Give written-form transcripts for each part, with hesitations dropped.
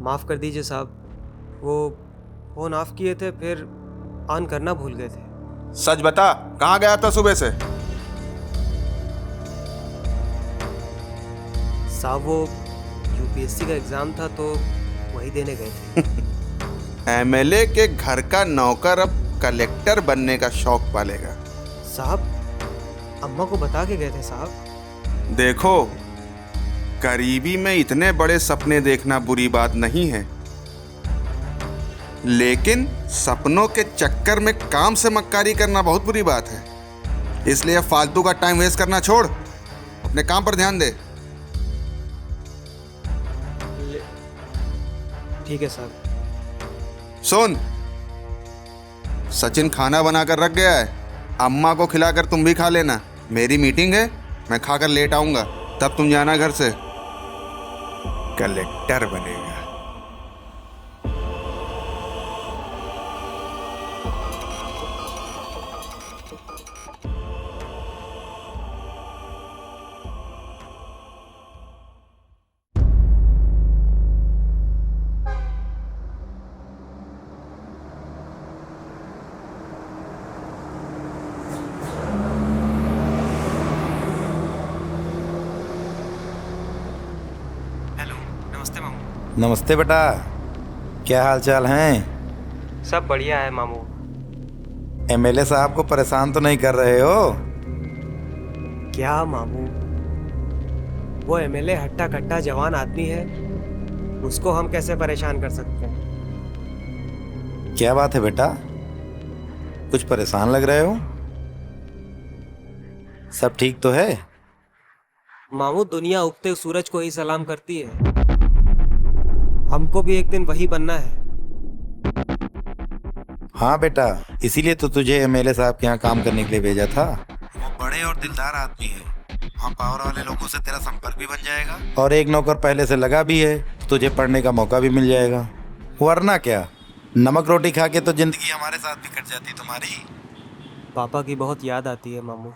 माफ़ कर दीजिए साहब, वो फ़ोन ऑफ किए थे, फिर ऑन करना भूल गए थे। सच बता, कहाँ गया था सुबह से? साहब वो यूपीएससी का एग्ज़ाम था तो वही देने गए थे। एमएलए के घर का नौकर अब कलेक्टर बनने का शौक पालेगा। साहब अम्मा को बता के गए थे साहब। देखो, गरीबी में इतने बड़े सपने देखना बुरी बात नहीं है, लेकिन सपनों के चक्कर में काम से मक्कारी करना बहुत बुरी बात है। इसलिए फालतू का टाइम वेस्ट करना छोड़, अपने काम पर ध्यान दे। ठीक है साहब। सुन, सचिन खाना बनाकर रख गया है, अम्मा को खिलाकर तुम भी खा लेना। मेरी मीटिंग है, मैं खाकर लेट आऊंगा, तब तुम जाना घर से। कलेक्टर बनेगा। हेलो, नमस्ते मामू। नमस्ते बेटा, क्या हाल चाल हैं? सब बढ़िया है मामू। एमएलए साहब को परेशान तो नहीं कर रहे हो? क्या मामू, वो एमएलए हट्टा कट्टा जवान आदमी है, उसको हम कैसे परेशान कर सकते हैं? क्या बात है बेटा, कुछ परेशान लग रहे हो? सब ठीक तो है? मामू दुनिया उगते सूरज को ही सलाम करती है, हमको भी एक दिन वही बनना है। हाँ बेटा, इसीलिए तो तुझे एमएलए साहब के यहाँ काम करने के लिए भेजा था। वो बड़े और दिलदार आदमी है, वहाँ पावर वाले लोगों से तेरा संपर्क भी बन जाएगा, और एक नौकर पहले से लगा भी है तो तुझे पढ़ने का मौका भी मिल जाएगा। वरना क्या, नमक रोटी खा के तो जिंदगी हमारे साथ भी कट जाती तुम्हारी। पापा की बहुत याद आती है मामू।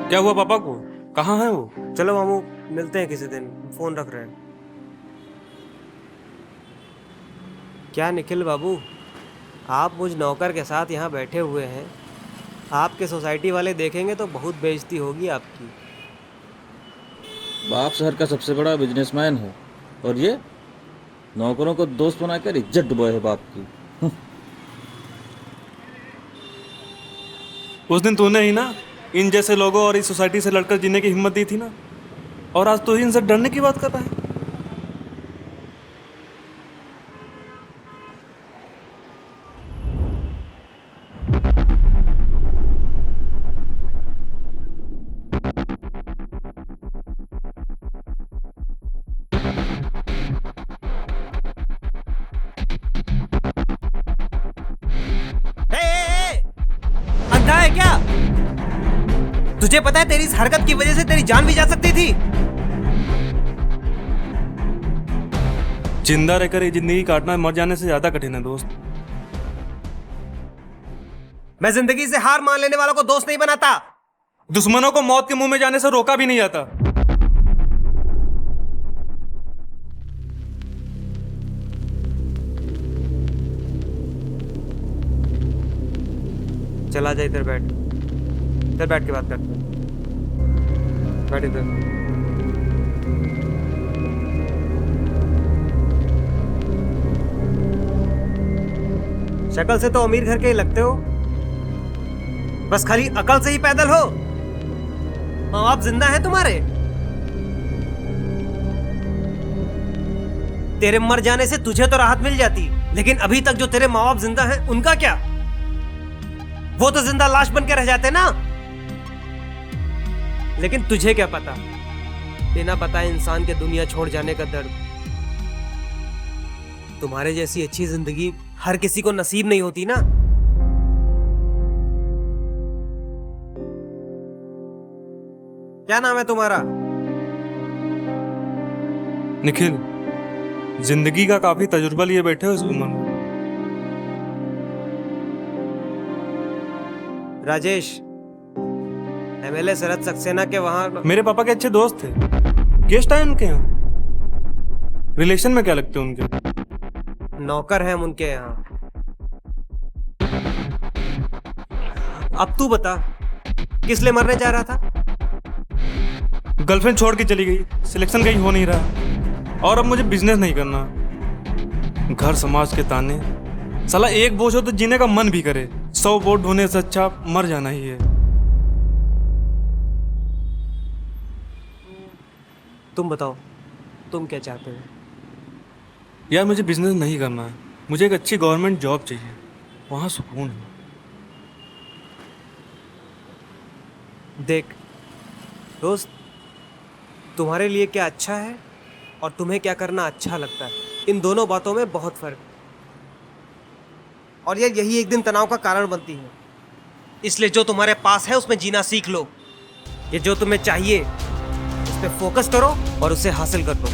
क्या हुआ पापा को? कहाँ है वो? चलो मामू, मिलते हैं किसी दिन, फोन रख रहे हैं। क्या निखिल बाबू, आप मुझ नौकर के साथ यहाँ बैठे हुए हैं, आपके सोसाइटी वाले देखेंगे तो बहुत बेइज्जती होगी आपकी। बाप शहर का सबसे बड़ा बिजनेसमैन है और ये नौकरों को दोस्त बनाकर इज्जत डुबोए है बाप की। उस दिन तूने ही ना इन जैसे लोगों और इस सोसाइटी से लड़कर जीने की हिम्मत दी थी ना, और आज तू ही इनसे डरने की बात कर रहा है। अंधा है क्या? तुझे पता है तेरी इस हरकत की वजह से तेरी जान भी जा सकती थी। जिंदा रहकर ये जिंदगी काटना मर जाने से ज्यादा कठिन है दोस्त। मैं जिंदगी से हार मान लेने वालों को दोस्त नहीं बनाता। दुश्मनों को मौत के मुंह में जाने से रोका भी नहीं जाता। चला जा, इधर बैठ, इधर बैठ के बात करते हैं। बैठ इधर। शक्ल से तो अमीर घर के ही लगते हो, बस खाली अकल से ही पैदल हो। माँ बाप जिंदा है तुम्हारे? तेरे मर जाने से तुझे तो राहत मिल जाती, लेकिन अभी तक जो तेरे माँ बाप जिंदा हैं उनका क्या? वो तो जिंदा लाश बन के रह जाते ना। लेकिन तुझे क्या पता, बिना पता इंसान के दुनिया छोड़ जाने का दर्द। तुम्हारे जैसी अच्छी जिंदगी हर किसी को नसीब नहीं होती ना। क्या नाम है तुम्हारा? निखिल, जिंदगी का काफी तजुर्बा लिए बैठे हो इस उम्र में। राजेश, एमएलए शरद सक्सेना के वहां मेरे पापा के अच्छे दोस्त थे, गेस्ट आए उनके यहाँ। रिलेशन में क्या लगते हैं उनके? नौकर हैं हम उनके यहाँ। अब तू बता, किस लिए मरने जा रहा था? गर्लफ्रेंड छोड़ के चली गई, सिलेक्शन कहीं हो नहीं रहा, और अब मुझे बिजनेस नहीं करना। घर समाज के ताने, साला एक बोझ हो तो जीने का मन भी करे, 100 बोझ ढोने से अच्छा मर जाना ही है। तुम बताओ, तुम क्या चाहते हो? यार मुझे बिजनेस नहीं करना है, मुझे एक अच्छी गवर्नमेंट जॉब चाहिए, वहाँ सुकून है। देख दोस्त, तुम्हारे लिए क्या अच्छा है और तुम्हें क्या करना अच्छा लगता है, इन दोनों बातों में बहुत फर्क है। और यार यही एक दिन तनाव का कारण बनती है। इसलिए जो तुम्हारे पास है उसमें जीना सीख लो। ये जो तुम्हें चाहिए उस पर फोकस करो और उसे हासिल कर लो।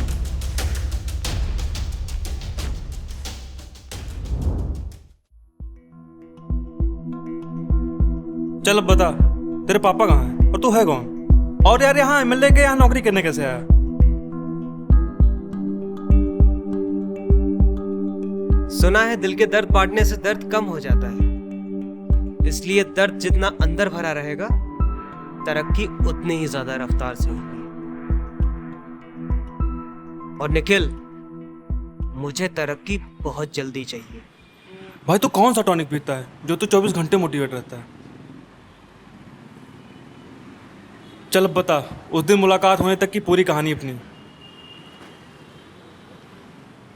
चल अब बता, तेरे पापा कहाँ हैं और तू है कौन? और यार यहाँ एमएलए के यहाँ नौकरी करने कैसे आया? सुना है दिल के दर्द बांटने से दर्द कम हो जाता है, इसलिए दर्द जितना अंदर भरा रहेगा, तरक्की उतनी ही ज्यादा रफ्तार से होगी। और निखिल, मुझे तरक्की बहुत जल्दी चाहिए। भाई तू कौन सा टॉनिक पीता है जो तू 24 घंटे मोटिवेट रहता है? चल अब बता, उस दिन मुलाकात होने तक की पूरी कहानी अपनी।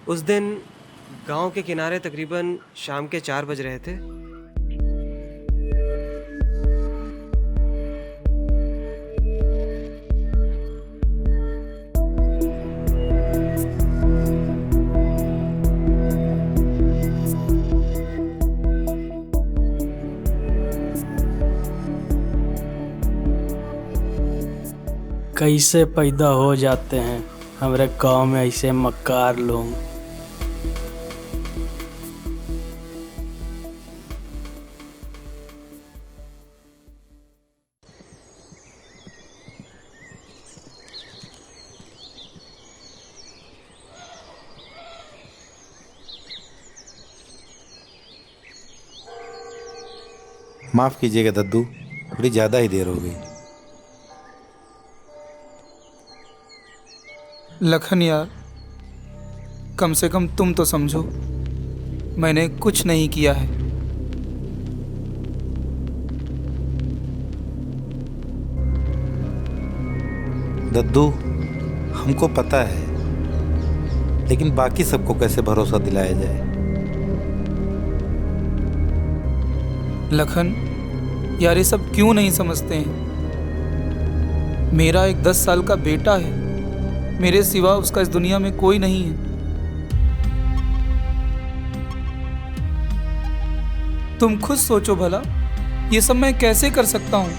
उस दिन गांव के किनारे तकरीबन शाम के 4 बज रहे थे। कैसे पैदा हो जाते हैं हमारे गांव में ऐसे मक्कार लोग। माफ़ कीजिएगा दद्दू, थोड़ी ज़्यादा ही देर हो गई। लखन यार, कम से कम तुम तो समझो, मैंने कुछ नहीं किया है। दद्दू, हमको पता है, लेकिन बाकी सबको कैसे भरोसा दिलाया जाए? लखन यार, ये सब क्यों नहीं समझते हैं? मेरा एक 10 साल का बेटा है, मेरे सिवा उसका इस दुनिया में कोई नहीं है। तुम खुद सोचो भला, ये सब मैं कैसे कर सकता हूँ?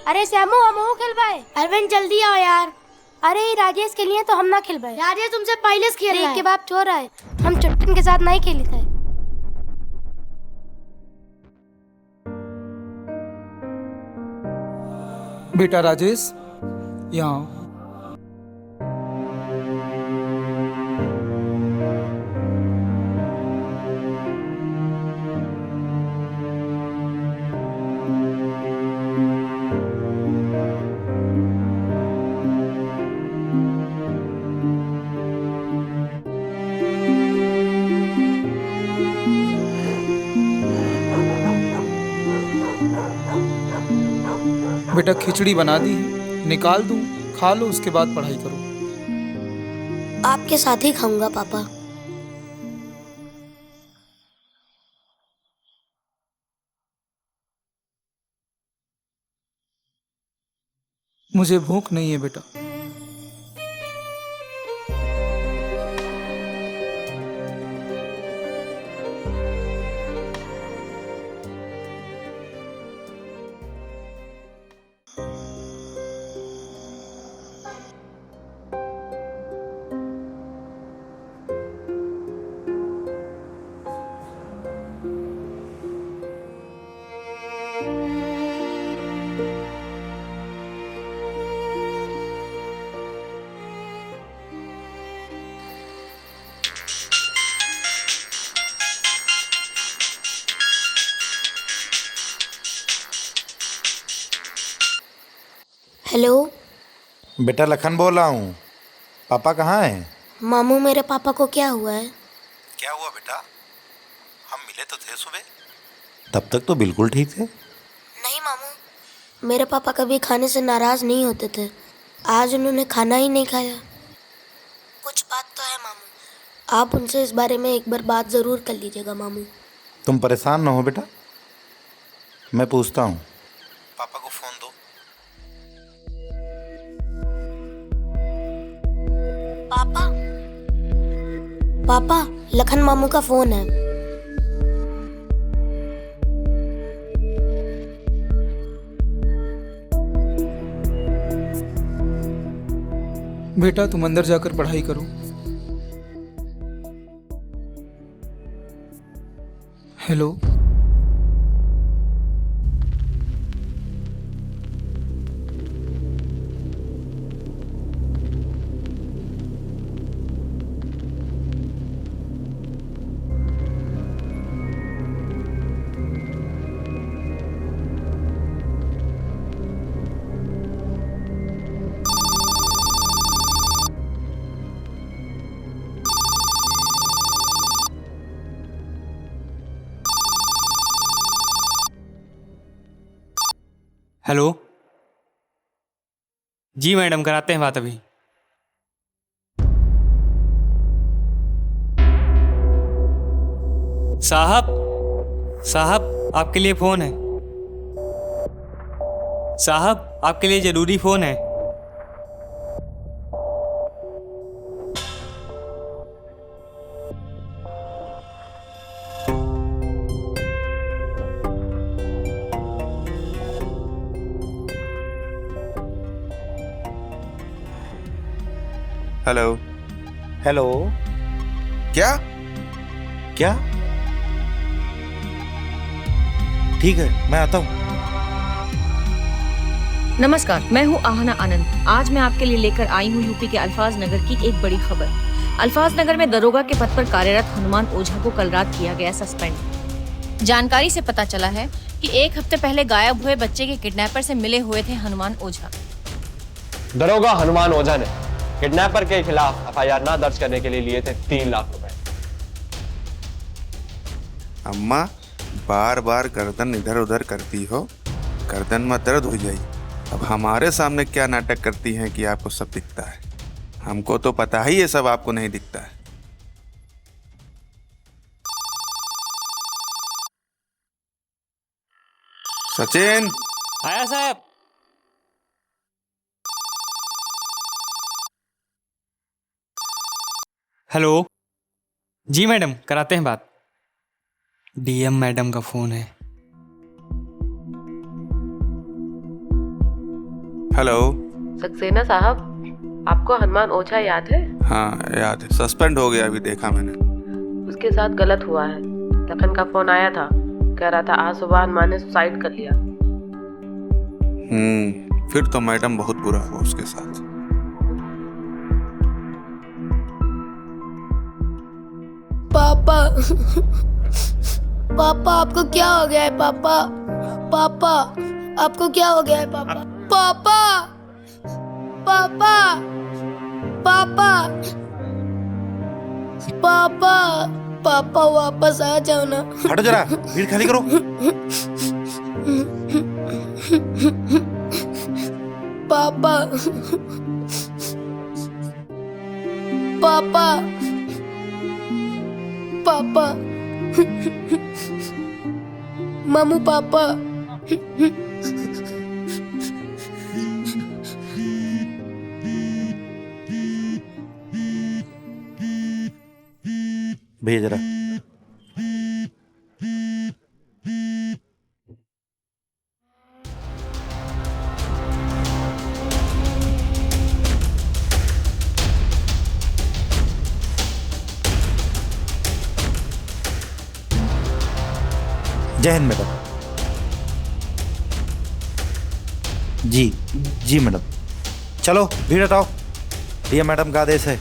अरे श्यामू, हम हो खिलवाए। अरविंद जल्दी आओ यार। अरे राजेश के लिए तो हम ना खिलवाए। राजेश तुमसे पहले से खेल रहा है। के बाप चोर है, हम चुट्टन के साथ नहीं खेली थे। बेटा राजेश, यहाँ आओ। बेटा खिचड़ी बना दी है, निकाल दूं, खा लो, उसके बाद पढ़ाई करो। आपके साथ ही खाऊंगा पापा। मुझे भूख नहीं है बेटा। बेटा लखन बोल रहा हूँ। पापा कहाँ हैं? मामू मेरे पापा को क्या हुआ है? क्या हुआ बेटा? हम मिले तो थे सुबह, तब तक तो बिल्कुल ठीक थे। नहीं मामू, मेरे पापा कभी खाने से नाराज नहीं होते थे। आज उन्होंने खाना ही नहीं खाया। कुछ बात तो है मामू, आप उनसे इस बारे में एक बार बात जरूर कर लीजिएगा मामू। तुम परेशान ना हो बेटा, मैं पूछता हूँ। पापा को फोन दो। पापा पापा, लखन मामू का फोन है। बेटा तुम अंदर जाकर पढ़ाई करो। हेलो। हेलो। जी मैडम, कराते हैं बात अभी। साहब साहब आपके लिए फ़ोन है। साहब आपके लिए ज़रूरी फ़ोन है। हेलो। हेलो। क्या? क्या? ठीक है, मैं आता हूँ। नमस्कार, मैं हूँ आहना आनंद। आज मैं आपके लिए लेकर आई हूँ यूपी के अल्फाज नगर की एक बड़ी खबर। अल्फाज नगर में दरोगा के पद पर कार्यरत हनुमान ओझा को कल रात किया गया सस्पेंड। जानकारी से पता चला है कि एक हफ्ते पहले गायब हुए बच्चे के किडनैपर से मिले हुए थे हनुमान ओझा। दरोगा हनुमान ओझा ने किडनैपर के खिलाफ एफआईआर ना दर्ज करने के लिए लिए थे 3 लाख रुपए। अम्मा बार बार गर्दन इधर उधर करती हो, गर्दन में दर्द हो जाए। अब हमारे सामने क्या नाटक करती हैं कि आपको सब दिखता है? हमको तो पता ही ये सब आपको नहीं दिखता है। सचिन। आया साहब। हेलो। जी मैडम, कराते हैं बात। डीएम मैडम का फोन है। हेलो। सक्सेना साहब, आपको हनुमान ओझा याद है? हाँ याद है, सस्पेंड हो गया, अभी देखा मैंने। उसके साथ गलत हुआ है। लखन का फोन आया था, कह रहा था आज सुबह हनुमान ने सुसाइड कर लिया। फिर तो मैडम बहुत बुरा हुआ उसके साथ। पापा पापा आपको क्या हो गया है? पापा पापा आपको क्या हो गया है? पापा पापा पापा पापा पापा पापा वापस आ जाओ ना। हटो जरा, भीड़ खाली करो। पापा पापा पापा मामू पापा। भेज रहा। जय हिंद मैडम। जी जी मैडम। चलो भीड़ हटाओ, ये मैडम का आदेश है।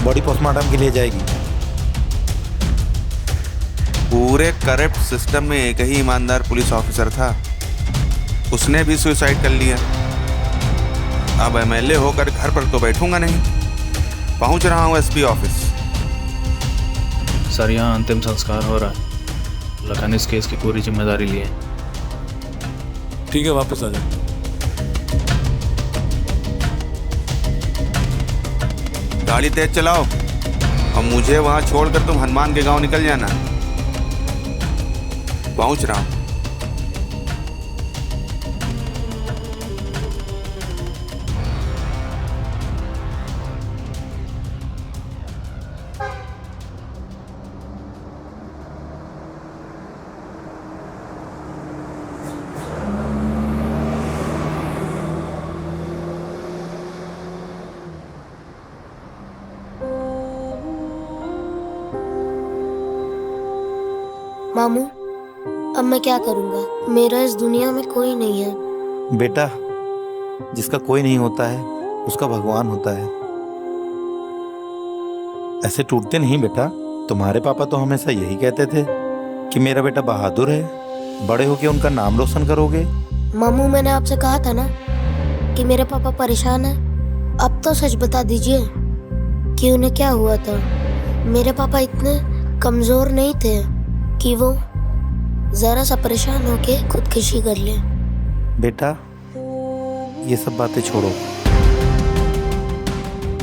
बॉडी पोस्टमार्टम के लिए जाएगी। पूरे करप्ट सिस्टम में एक ही ईमानदार पुलिस ऑफिसर था, उसने भी सुसाइड कर लिया। अब एमएलए होकर घर पर तो बैठूंगा नहीं, पहुंच रहा हूं एसपी ऑफिस। सर यहाँ अंतिम संस्कार हो रहा है। लखन इस केस की पूरी जिम्मेदारी लिए। ठीक है, वापस आ जाओ। गाड़ी तेज चलाओ और मुझे वहां छोड़कर तुम हनुमान के गांव निकल जाना। पहुंच रहा हूं। मामू, अब मैं क्या करूँगा? मेरा इस दुनिया में कोई नहीं है। बेटा, जिसका कोई नहीं होता है उसका भगवान होता है। ऐसे टूटते नहीं बेटा। तुम्हारे पापा तो हमेशा यही कहते थे कि मेरा बेटा बहादुर है, बड़े होके उनका नाम रोशन करोगे। मामू, मैंने आपसे कहा था ना कि मेरे पापा परेशान हैं। अब तो सच बता दीजिए कि उन्हें क्या हुआ था। मेरे पापा इतने कमजोर नहीं थे कि वो जरा सा परेशान होके खुदकुशी कर ले। बेटा, ये सब बातें छोड़ो।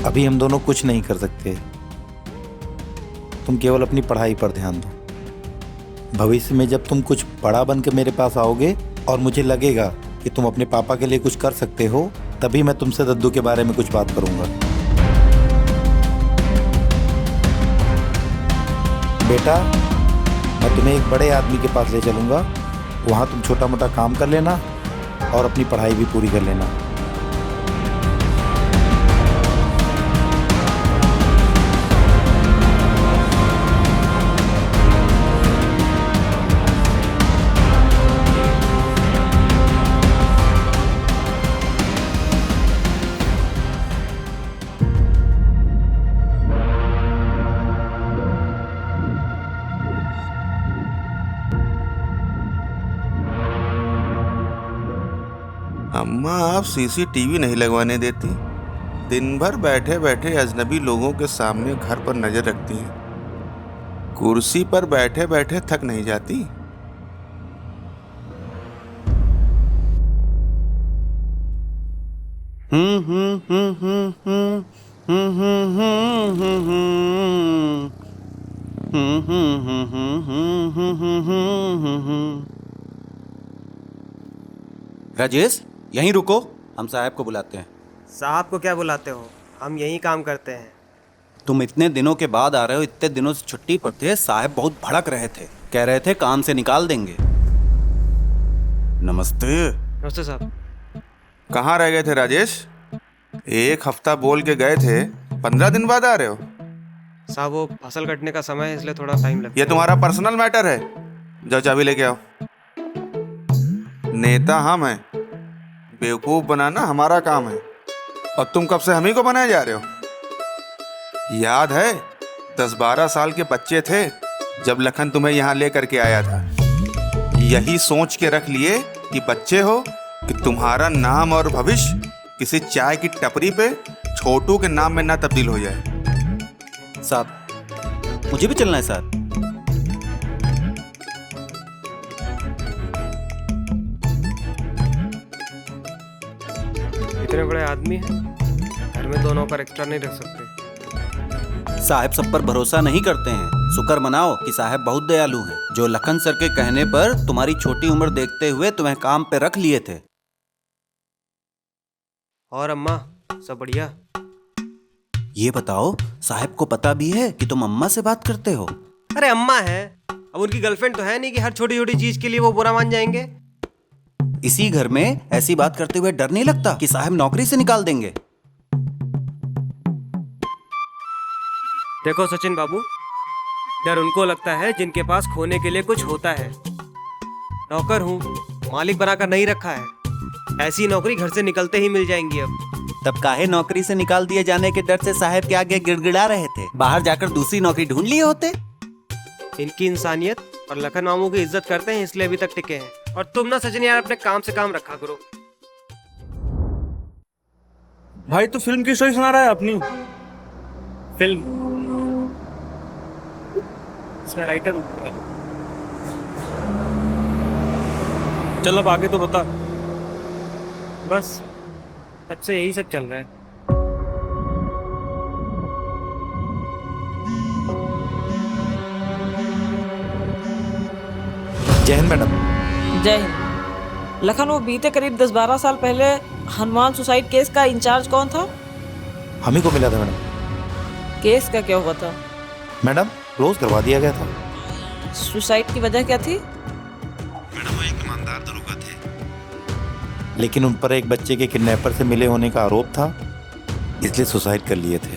अभी हम दोनों कुछ नहीं कर सकते। तुम केवल अपनी पढ़ाई पर ध्यान दो। भविष्य में जब तुम कुछ बड़ा बन के मेरे पास आओगे और मुझे लगेगा कि तुम अपने पापा के लिए कुछ कर सकते हो, तभी मैं तुमसे दद्दू के बारे में कुछ बात करूंगा। बेटा, मैं तुम्हें एक बड़े आदमी के पास ले चलूंगा। वहाँ तुम छोटा मोटा काम कर लेना और अपनी पढ़ाई भी पूरी कर लेना। अम्मा आप सीसीटीवी नहीं लगवाने देती। दिन भर बैठे बैठे अजनबी लोगों के सामने घर पर नजर रखती हैं। कुर्सी पर बैठे बैठे थक नहीं जाती। राजेश, यहीं रुको, हम साहब को बुलाते हैं। साहब को क्या बुलाते हो? हम यही काम करते हैं। तुम इतने दिनों के बाद आ रहे हो, इतने दिनों से छुट्टी पर थे। साहब बहुत भड़क रहे थे, कह रहे थे काम से निकाल देंगे। नमस्ते। नमस्ते साहब। कहाँ रह गए थे राजेश? एक हफ्ता बोल के गए थे, 15 दिन बाद आ रहे हो। साहब वो फसल कटने का समय है, इसलिए थोड़ा टाइम लगता है। ये तुम्हारा पर्सनल मैटर है। जाओ चाबी लेके आओ। नेता हम हैं, बेवकूफ बनाना हमारा काम है। और तुम कब से हम ही को बनाए जा रहे हो? याद है 10-12 साल के बच्चे थे जब लखन तुम्हें यहाँ लेकर के आया था। यही सोच के रख लिए कि बच्चे हो कि तुम्हारा नाम और भविष्य किसी चाय की टपरी पे छोटू के नाम में ना तब्दील हो जाए। साहब, मुझे भी चलना है साथ। इतने बड़े आदमी हैं, घर में 2 नौकर एक्स्ट्रा नहीं रख सकते। साहब सब पर भरोसा नहीं करते हैं। शुक्र मनाओ कि साहब बहुत दयालु हैं, जो लखन सर के कहने पर तुम्हारी छोटी उम्र देखते हुए तुम्हें काम पे रख लिए थे। और अम्मा सब बढ़िया? ये बताओ, साहब को पता भी है कि तुम अम्मा से बात करते हो? अरे अम्मा है, अब उनकी गर्लफ्रेंड तो है नहीं कि हर छोटी छोटी चीज के लिए वो बुरा मान जाएंगे। इसी घर में ऐसी बात करते हुए डर नहीं लगता कि साहब नौकरी से निकाल देंगे? देखो सचिन बाबू, डर उनको लगता है जिनके पास खोने के लिए कुछ होता है। नौकर हूँ, मालिक बनाकर नहीं रखा है। ऐसी नौकरी घर से निकलते ही मिल जाएंगी। अब तब काहे नौकरी से निकाल दिए जाने के डर से साहब के आगे गिड़गिड़ा रहे थे? बाहर जाकर दूसरी नौकरी ढूंढ लिए होते। इनकी इंसानियत और लखन मामू की इज्जत करते हैं, इसलिए अभी तक टिके हैं। और तुम ना सचिन यार, अपने काम से काम रखा करो। भाई तो फिल्म की स्टोरी सुना रहा है अपनी। फिल्म इसमें राइटर। चल अब आगे तो बता। बस तब से यही सब चल रहा है। जय हिंद मैडम। जय हिंद। लखन, वो बीते करीब 10-12 साल पहले हनुमान सुसाइड केस का इंचार्ज कौन था? हम ही को मिला था मैडम। केस का क्या हुआ था? मैडम क्लोज करवा दिया गया था। सुसाइड की वजह क्या थी? मैडम वो एक ईमानदार दरोगा थे, लेकिन उन पर एक बच्चे के किडनैपर से मिले होने का आरोप था, इसलिए सुसाइड कर लिए थे।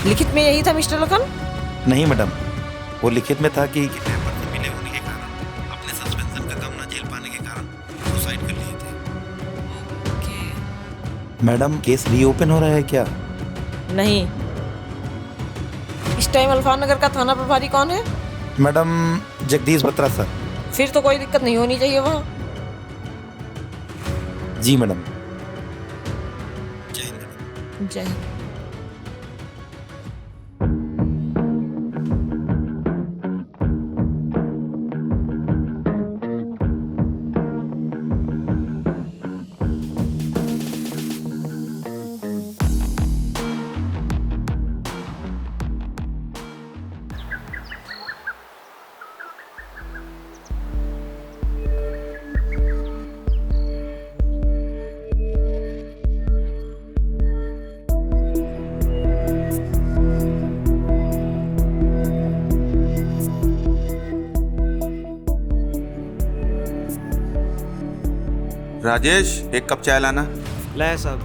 लिखित में यही था मिस्टर लखन? नहीं मैडम, वो लिखित में था कि किडनैपर से मिले होने के कारण, अपने सस्पेंशन का कम न झेल पाने के कारण सुसाइड कर लिए थे। मैडम केस रीओपन हो रहा है क्या? नहीं। इस टाइम अल्फाज नगर का थाना प्रभारी कौन है? Madam Jagdish Batra sir. फिर तो कोई दिक्कत नहीं होनी चाहिए वहाँ। जी मैडम। जय हिंद। राजेश एक कप चाय लाना। लाया साहब।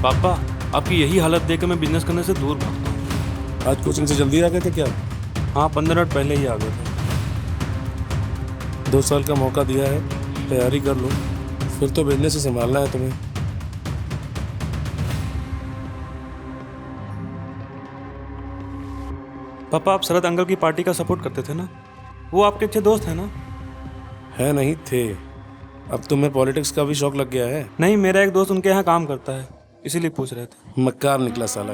पापा आपकी यही हालत देख कर मैं बिजनेस करने से दूर भागता हूँ। आज कोचिंग से जल्दी आ गए थे क्या? हाँ 15 मिनट पहले ही आ गए थे। 2 साल का मौका दिया है, तैयारी कर लो, फिर तो बिजनेस से संभालना है तुम्हें। पापा आप शरद अंकल की पार्टी का सपोर्ट करते थे ना, वो आपके अच्छे दोस्त हैं ना? है नहीं थे, अब तुम्हें पॉलिटिक्स का भी शौक लग गया है। नहीं, मेरा एक दोस्त उनके यहाँ काम करता है, इसीलिए पूछ रहे थे। मक्कार निकला साला,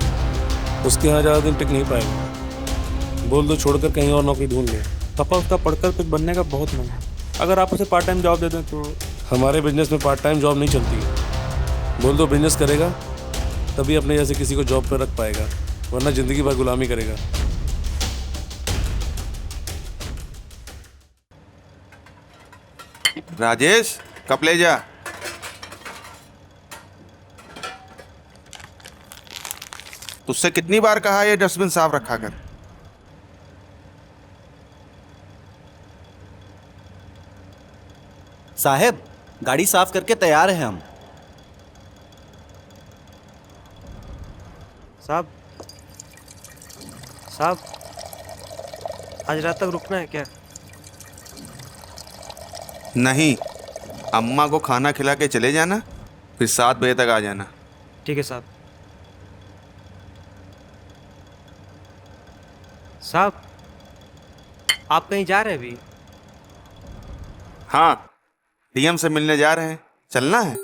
उसके यहाँ ज़्यादा दिन टिक नहीं पाएगा। बोल दो छोड़कर कहीं और नौकरी ढूंढ ले। पापा उसका पढ़कर कुछ बनने का बहुत मन है, अगर आप उसे पार्ट टाइम जॉब दे दें तो। हमारे बिजनेस में पार्ट टाइम जॉब नहीं चलती है। बोल दो बिजनेस करेगा तभी अपने जैसे किसी को जॉब पर रख पाएगा, वरना जिंदगी भर गुलामी करेगा। राजेश कप ले जा। तुझसे कितनी बार कहा ये डस्टबिन साफ रखा कर। साहब गाड़ी साफ करके तैयार हैं हम। साहब साहब आज रात तक रुकना है क्या? नहीं, अम्मा को खाना खिला के चले जाना, फिर 7 बजे तक आ जाना। ठीक है साहब। साहब आप कहीं जा रहे हैं अभी? हाँ, डीएम से मिलने जा रहे हैं, चलना है।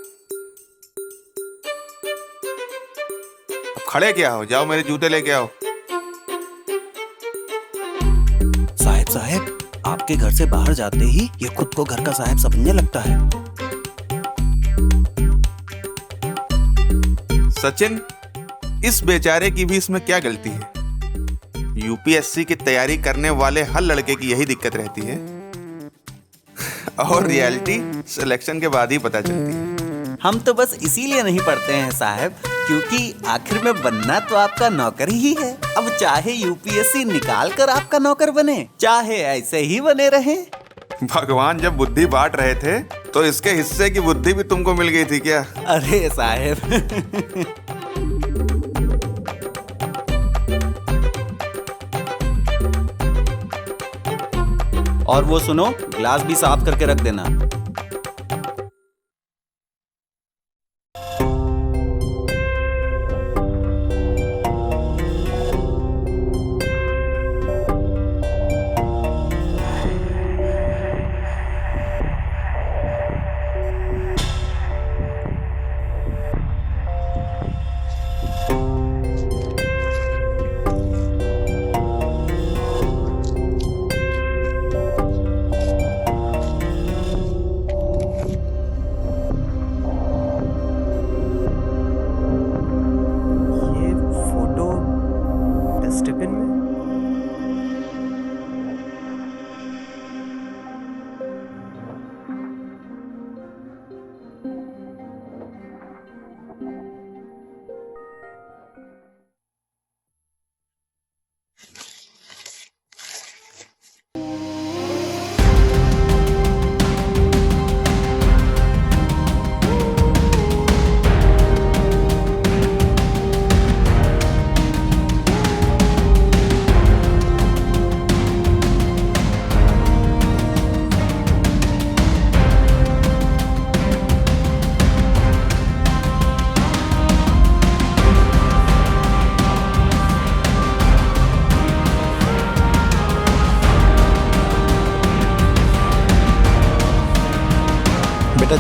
अब खड़े क्या हो, जाओ मेरे जूते लेके आओ। साहब आपके घर से बाहर जाते ही ये खुद को घर का साहब समझने लगता है। सचिन, इस बेचारे की भी इसमें क्या गलती है? यूपीएससी की तैयारी करने वाले हर लड़के की यही दिक्कत रहती है, और रियलिटी सिलेक्शन के बाद ही पता चलती है। हम तो बस इसीलिए नहीं पढ़ते हैं साहब, क्योंकि आखिर में बनना तो आपका नौकर ही है। अब चाहे यूपीएससी निकाल कर आपका नौकर बने, चाहे ऐसे ही बने रहे। भगवान जब बुद्धि बांट रहे थे तो इसके हिस्से की बुद्धि भी तुमको मिल गई थी क्या? अरे साहब और वो सुनो, ग्लास भी साफ करके रख देना।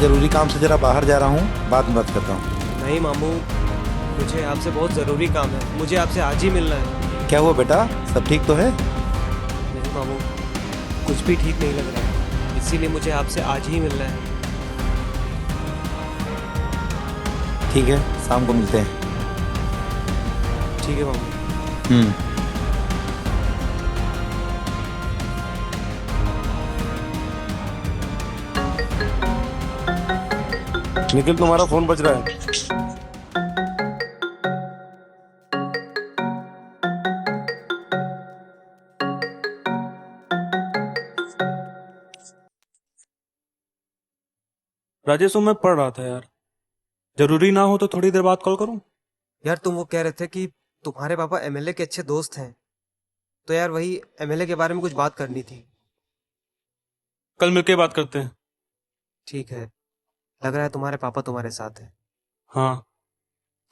जरूरी काम से जरा बाहर जा रहा हूँ, बाद में बात करता हूँ। नहीं मामू, मुझे आपसे बहुत ज़रूरी काम है, मुझे आपसे आज ही मिलना है। क्या हुआ बेटा, सब ठीक तो है? नहीं मामू, कुछ भी ठीक नहीं लग रहा है, इसीलिए मुझे आपसे आज ही मिलना है। ठीक है, शाम को मिलते हैं। ठीक है मामू। निखिल, तुम्हारा फोन बज रहा है। राजेश, वो मैं पढ़ रहा था यार, जरूरी ना हो तो थोड़ी देर बाद कॉल करूं? यार तुम वो कह रहे थे कि तुम्हारे पापा एमएलए के अच्छे दोस्त हैं, तो यार वही एमएलए के बारे में कुछ बात करनी थी। कल मिलके बात करते हैं। ठीक है, लग रहा है तुम्हारे पापा तुम्हारे साथ हैं। हाँ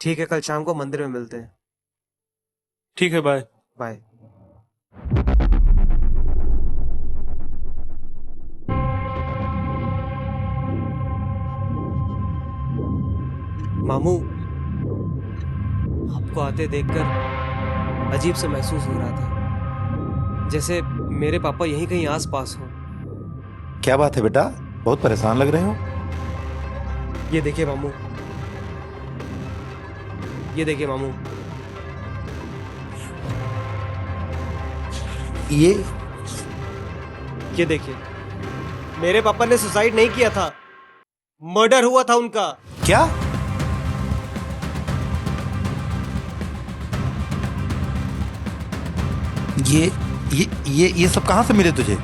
ठीक है, कल शाम को मंदिर में मिलते हैं। ठीक है, बाय बाय। मामू, आपको आते देखकर अजीब सा महसूस हो रहा था, जैसे मेरे पापा यहीं कहीं आस पास हो। क्या बात है बेटा, बहुत परेशान लग रहे हो? ये देखिए मामू, ये देखिए मामू, ये देखिए, मेरे पापा ने सुसाइड नहीं किया था, मर्डर हुआ था उनका। क्या? ये सब कहां से मिले तुझे?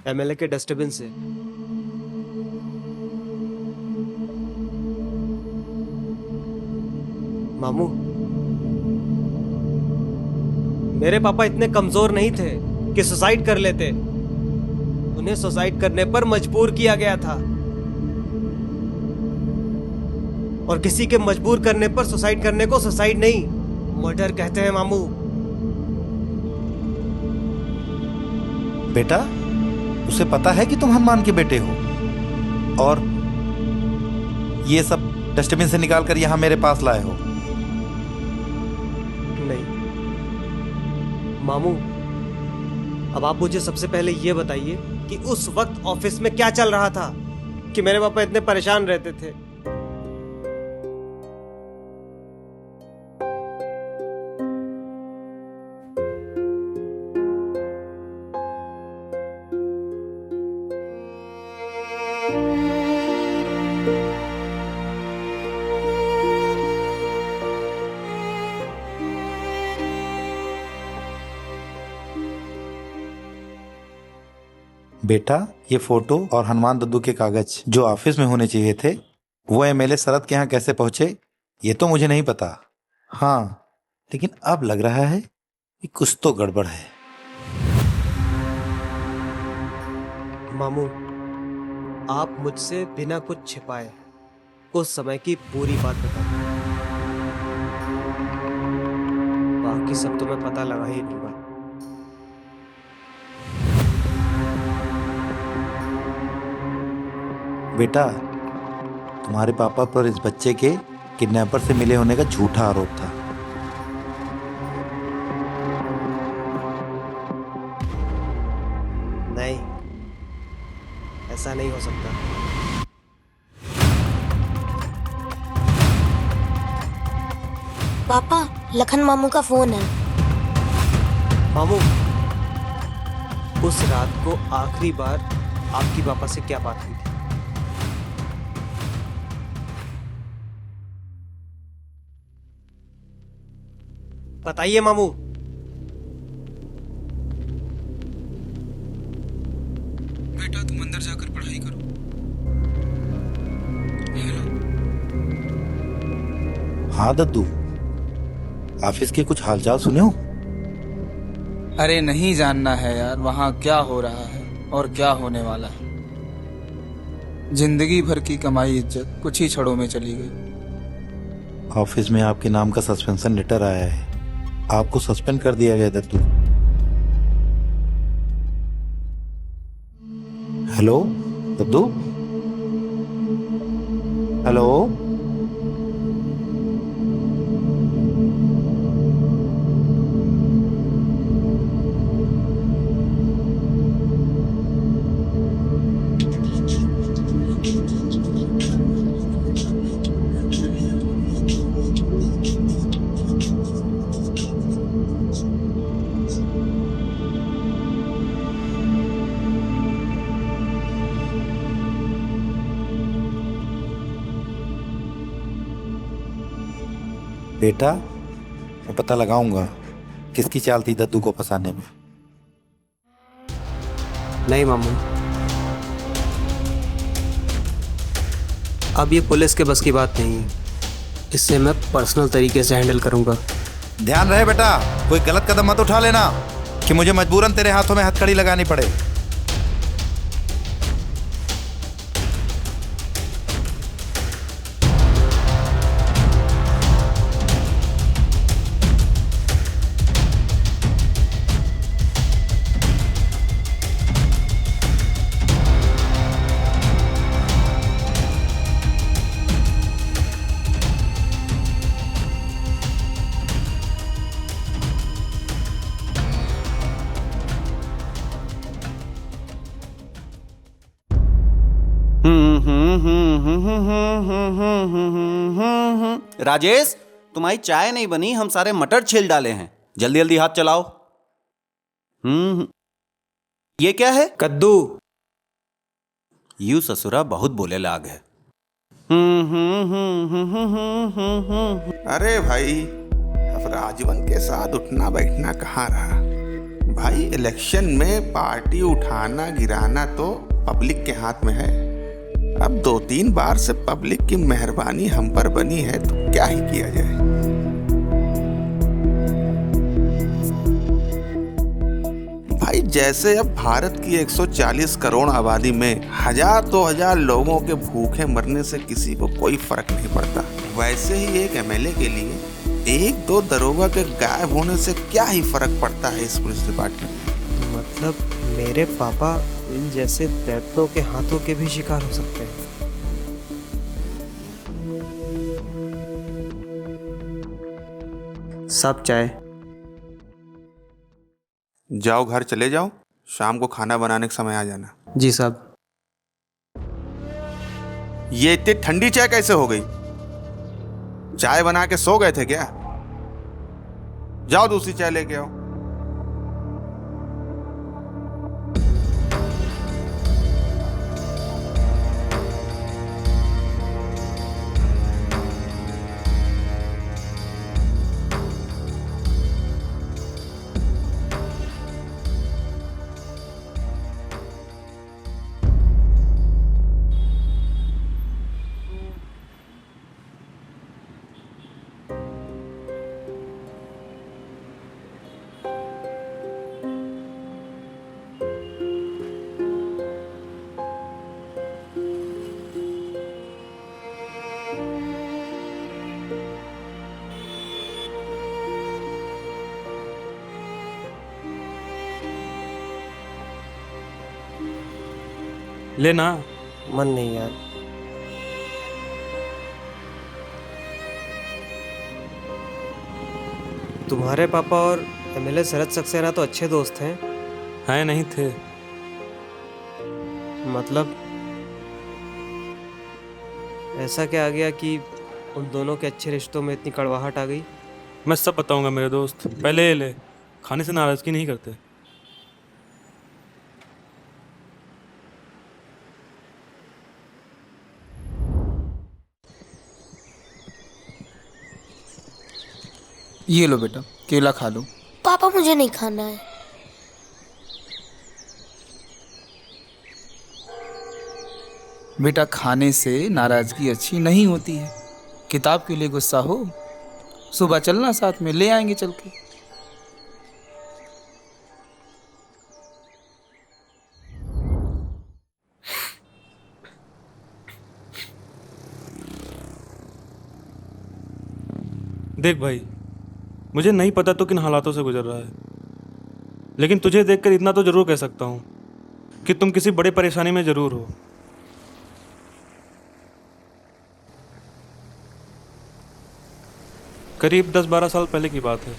एमएलए के डस्टबिन से। मामू, मेरे पापा इतने कमजोर नहीं थे कि सुसाइड कर लेते, उन्हें सुसाइड करने पर मजबूर किया गया था, और किसी के मजबूर करने पर सुसाइड करने को सुसाइड नहीं, मर्डर कहते हैं मामू। बेटा, उसे पता है कि तुम हनुमान के बेटे हो, और ये सब डस्टबिन से निकाल कर यहाँ मेरे पास लाए हो? नहीं मामू, अब आप मुझे सबसे पहले ये बताइए कि उस वक्त ऑफिस में क्या चल रहा था कि मेरे पापा इतने परेशान रहते थे। बेटा, ये फोटो और हनुमान दद्दू के कागज जो ऑफिस में होने चाहिए थे, वो एमएलए शरद के यहाँ कैसे पहुंचे, ये तो मुझे नहीं पता। हाँ, लेकिन अब लग रहा है कि कुछ तो गड़बड़ है। मामू, आप मुझसे बिना कुछ छिपाए उस समय की पूरी बात बता दो, बाकी सब तो मैं पता लगा ही लूंगा। बेटा, तुम्हारे पापा पर इस बच्चे के किडनैपर से मिले होने का झूठा आरोप था। नहीं, ऐसा नहीं हो सकता। पापा, लखन मामू का फोन है। मामू, उस रात को आखिरी बार आपकी पापा से क्या बात हुई थी? बताइए मामू। बेटा, तुम अंदर जाकर पढ़ाई करो। हाँ दद्दू, ऑफिस के कुछ हालचाल सुने हो? अरे नहीं जानना है यार, वहाँ क्या हो रहा है और क्या होने वाला है। जिंदगी भर की कमाई इज्जत कुछ ही छड़ों में चली गई। ऑफिस में आपके नाम का सस्पेंशन लेटर आया है, आपको सस्पेंड कर दिया गया दद्दू। हेलो दद्दू, हेलो। बेटा, मैं पता लगाऊंगा किसकी चाल थी दद्दू को फंसाने में। नहीं मामू, अब ये पुलिस के बस की बात नहीं है। इससे मैं पर्सनल तरीके से हैंडल करूंगा। ध्यान रहे बेटा, कोई गलत कदम मत उठा लेना कि मुझे मजबूरन तेरे हाथों में हथकड़ी लगानी पड़े। राजेश, तुम्हारी चाय नहीं बनी, हम सारे मटर छील डाले हैं। जल्दी जल्दी हाथ चलाओ। ये क्या है? कद्दू। यू ससुरा बहुत बोले लाग है। अरे भाई, अब राजवन के साथ उठना बैठना कहाँ रहा भाई। इलेक्शन में पार्टी उठाना गिराना तो पब्लिक के हाथ में है। अब 2-3 बार से पब्लिक की मेहरबानी हम पर बनी है, तो क्या ही किया जाए। भाई जैसे अब भारत की 140 करोड़ आबादी में 1000-2000 लोगों के भूखे मरने से किसी को कोई फर्क नहीं पड़ता, वैसे ही एक एमएलए के लिए 1-2 दरोगा के गायब होने से क्या ही फर्क पड़ता है इस पुलिस डिपार्टमेंट। मतलब मेरे पापा इन जैसे दैत्यों के हाथों के भी शिकार हो सकते हैं। सब चाय। जाओ घर चले जाओ, शाम को खाना बनाने का समय आ जाना। जी साहब। ये इतनी ठंडी चाय कैसे हो गई? चाय बना के सो गए थे क्या? जाओ दूसरी चाय लेके आओ। लेना। मन नहीं यार। तुम्हारे पापा और एमएलए शरद सक्सेना तो अच्छे दोस्त हैं। हैं नहीं थे। मतलब ऐसा क्या आ गया कि उन दोनों के अच्छे रिश्तों में इतनी कड़वाहट आ गई? मैं सब बताऊंगा मेरे दोस्त, पहले ये ले। खाने से नाराजगी नहीं करते। ये लो बेटा, केला खा लो। पापा मुझे नहीं खाना है। बेटा खाने से नाराजगी अच्छी नहीं होती है। किताब के लिए गुस्सा हो, सुबह चलना साथ में, ले आएंगे चल के। देख भाई, मुझे नहीं पता तो किन हालातों से गुजर रहा है, लेकिन तुझे देखकर इतना तो जरूर कह सकता हूँ कि तुम किसी बड़ी परेशानी में जरूर हो। करीब 10-12 साल पहले की बात है।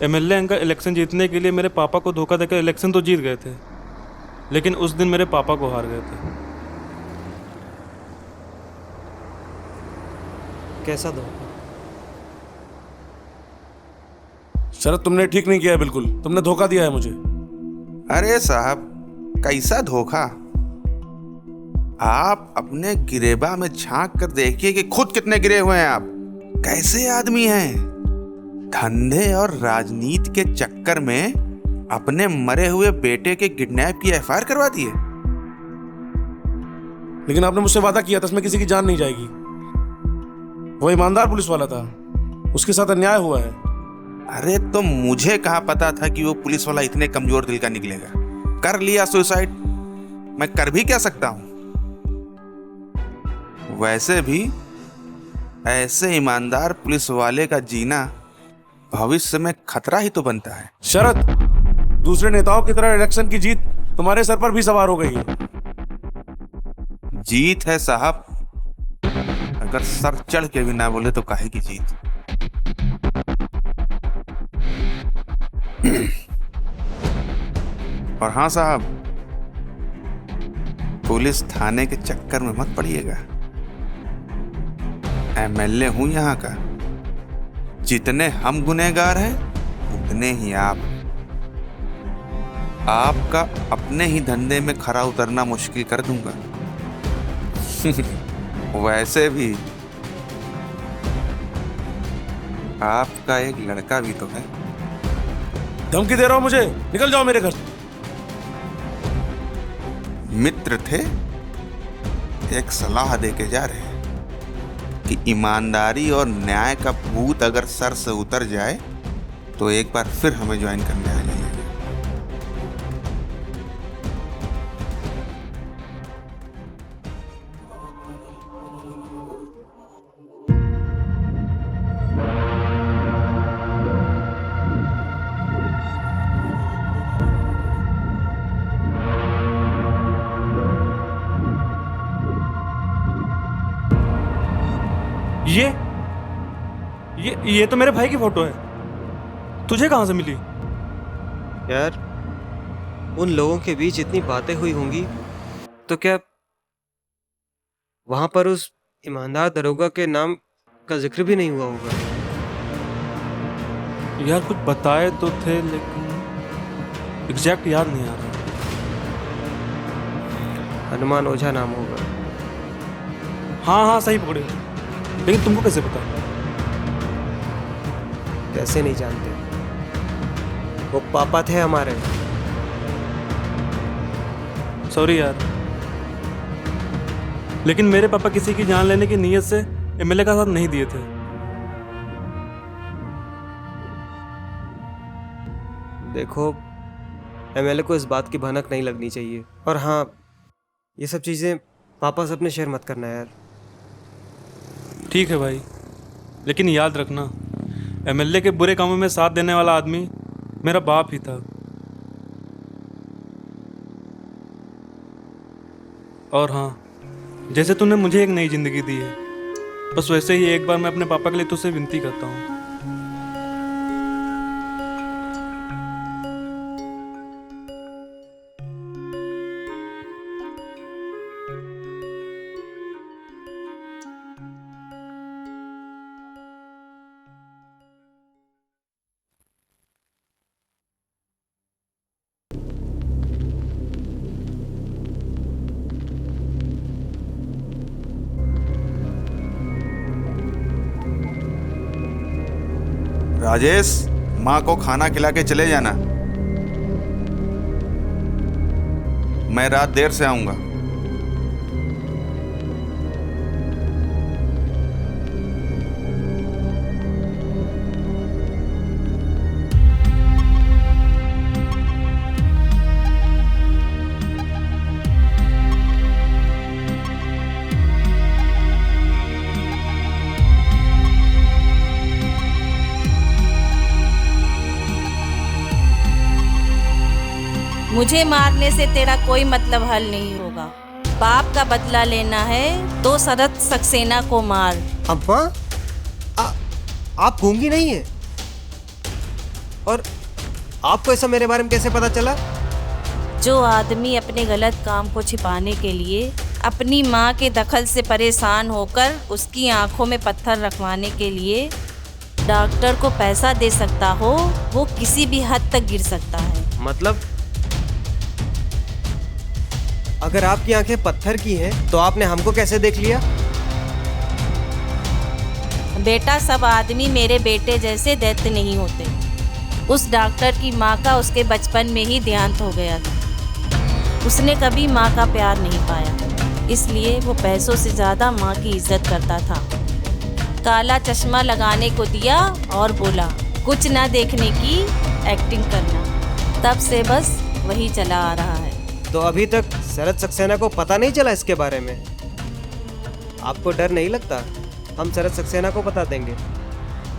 एमएलए अंकल इलेक्शन जीतने के लिए मेरे पापा को धोखा देकर इलेक्शन तो जीत गए थे, लेकिन उस दिन मेरे पापा को हार गए थे। कैसा धोखा? शरद, तुमने ठीक नहीं किया है, बिल्कुल तुमने धोखा दिया है मुझे। अरे साहब, कैसा धोखा? आप अपने गिरेबा में झांक कर देखिए कि खुद कितने गिरे हुए हैं आप। कैसे आदमी हैं? धंधे और राजनीति के चक्कर में अपने मरे हुए बेटे के किडनैप की एफआईआर करवा दिए। लेकिन आपने मुझसे वादा किया था इसमें किसी की जान नहीं जाएगी। वो ईमानदार पुलिस वाला था, उसके साथ अन्याय हुआ है। अरे तो मुझे कहाँ पता था कि वो पुलिस वाला इतने कमजोर दिल का निकलेगा। कर लिया सुसाइड, मैं कर भी क्या सकता हूं। वैसे भी ऐसे ईमानदार पुलिस वाले का जीना भविष्य में खतरा ही तो बनता है। शरद, दूसरे नेताओं की तरह इलेक्शन की जीत तुम्हारे सर पर भी सवार हो गई है। जीत है साहब, अगर सर चढ़ के भी ना बोले तो काहे की जीत। और हाँ साहब, पुलिस थाने के चक्कर में मत पड़िएगा। एमएलए हूं यहां का। जितने हम गुनहगार हैं उतने ही आप। आपका अपने ही धंधे में खरा उतरना मुश्किल कर दूंगा। वैसे भी आपका एक लड़का भी तो है। धमकी दे रहा हो मुझे? निकल जाओ मेरे घर से। मित्र थे, एक सलाह देके जा रहे हैं कि ईमानदारी और न्याय का भूत अगर सर से उतर जाए तो एक बार फिर हमें ज्वाइन करने आ जाइए। ये तो मेरे भाई की फोटो है। तुझे कहां से मिली? यार, उन लोगों के बीच इतनी बातें हुई होंगी तो क्या वहां पर उस ईमानदार दरोगा के नाम का जिक्र भी नहीं हुआ होगा? यार कुछ बताए तो थे, लेकिन एग्जैक्ट याद नहीं आ रहा। हनुमान ओझा नाम होगा। हाँ सही पकड़े, लेकिन तुमको कैसे पता? कैसे नहीं जानते? वो पापा थे हमारे। सॉरी यार, लेकिन मेरे पापा किसी की जान लेने की नीयत से एमएलए का साथ नहीं दिए थे। देखो, एमएलए को इस बात की भनक नहीं लगनी चाहिए। और हाँ, ये सब चीज़ें पापा से अपने शेयर मत करना यार। ठीक है भाई, लेकिन याद रखना, एमएलए के बुरे कामों में साथ देने वाला आदमी मेरा बाप ही था। और हाँ, जैसे तूने मुझे एक नई जिंदगी दी है, बस वैसे ही एक बार मैं अपने पापा के लिए तुझसे विनती करता हूँ। राजेश, माँ को खाना खिला के चले जाना। मैं रात देर से आऊंगा। मुझे मारने से तेरा कोई मतलब हल नहीं होगा। बाप का बदला लेना है तो शरद सक्सेना को मार। अम्मा, आप गूंगी नहीं है? और आपको ऐसा मेरे बारे में कैसे पता चला? जो आदमी अपने गलत काम को छिपाने के लिए अपनी माँ के दखल से परेशान होकर उसकी आंखों में पत्थर रखवाने के लिए डॉक्टर को पैसा दे सकता हो, वो किसी भी हद तक गिर सकता है। मतलब अगर आपकी आंखें पत्थर की हैं, तो आपने हमको कैसे देख लिया? बेटा, सब आदमी मेरे बेटे जैसे दैत्य नहीं होते। उस डॉक्टर की माँ का उसके बचपन में ही देहांत हो गया था। उसने कभी माँ का प्यार नहीं पाया, इसलिए वो पैसों से ज़्यादा माँ की इज्जत करता था। काला चश्मा लगाने को दिया और बोला कुछ ना देखने की एक्टिंग करना। तब से बस वही चला आ रहा है। तो अभी तक शरद सक्सेना को पता नहीं चला इसके बारे में? आपको डर नहीं लगता? हम शरद सक्सेना को बता देंगे।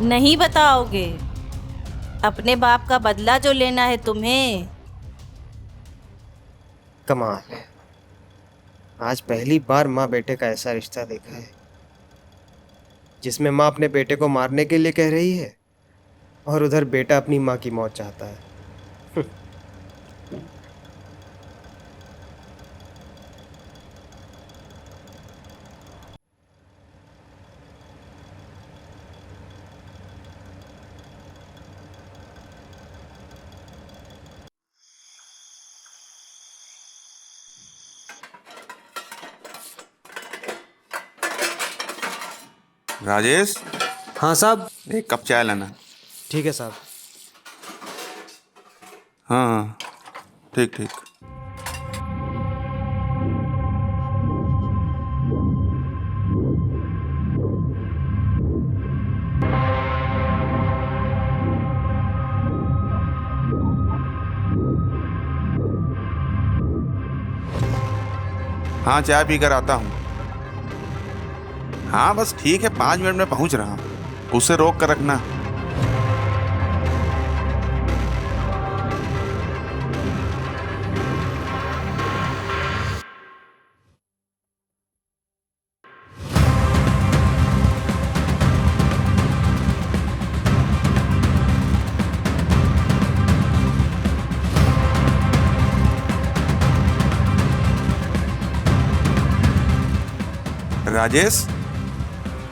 नहीं बताओगे? अपने बाप का बदला जो लेना है तुम्हें। कमाल है, आज पहली बार माँ बेटे का ऐसा रिश्ता देखा है जिसमें माँ अपने बेटे को मारने के लिए कह रही है और उधर बेटा अपनी माँ की मौत चाहता है। राजेश। हाँ साहब। एक कप चाय लाना। ठीक है साहब। हाँ हाँ, ठीक ठीक। हाँ, चाय पीकर आता हूँ। हाँ बस ठीक है, 5 मिनट में पहुंच रहा हूँ। उसे रोक कर रखना। राजेश,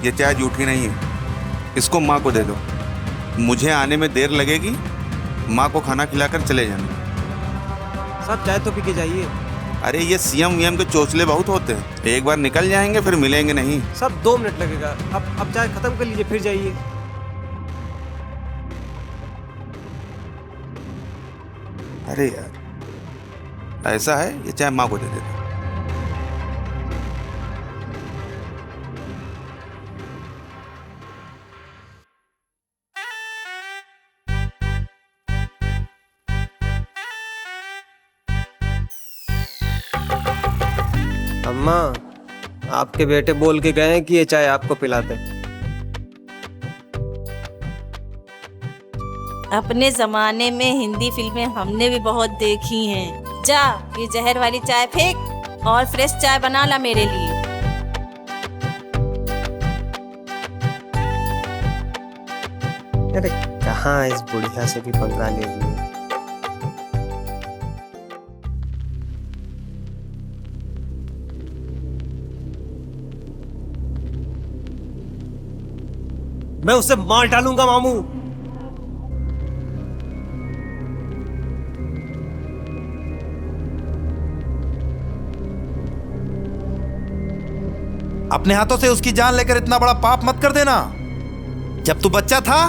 ये चाय जूठी नहीं है, इसको माँ को दे दो। मुझे आने में देर लगेगी, माँ को खाना खिलाकर चले जाना। साहब चाय तो पी के जाइए। अरे ये सीएम वीएम के चोचले बहुत होते हैं, एक बार निकल जाएंगे फिर मिलेंगे नहीं। सब 2 मिनट लगेगा। अब चाय खत्म कर लीजिए फिर जाइए। अरे यार, ऐसा है, ये चाय माँ को दे देता। अम्मा, आपके बेटे बोल के गए हैं कि ये चाय आपको पिलाते। अपने जमाने में हिंदी फिल्में हमने भी बहुत देखी हैं। जा, ये जहर वाली चाय फेंक और फ्रेश चाय बना ला मेरे लिए। अरे कहाँ इस बुढ़िया से भी पंगा ले लिया। मैं उसे मार डालूंगा मामू। अपने हाथों से उसकी जान लेकर इतना बड़ा पाप मत कर देना। जब तू बच्चा था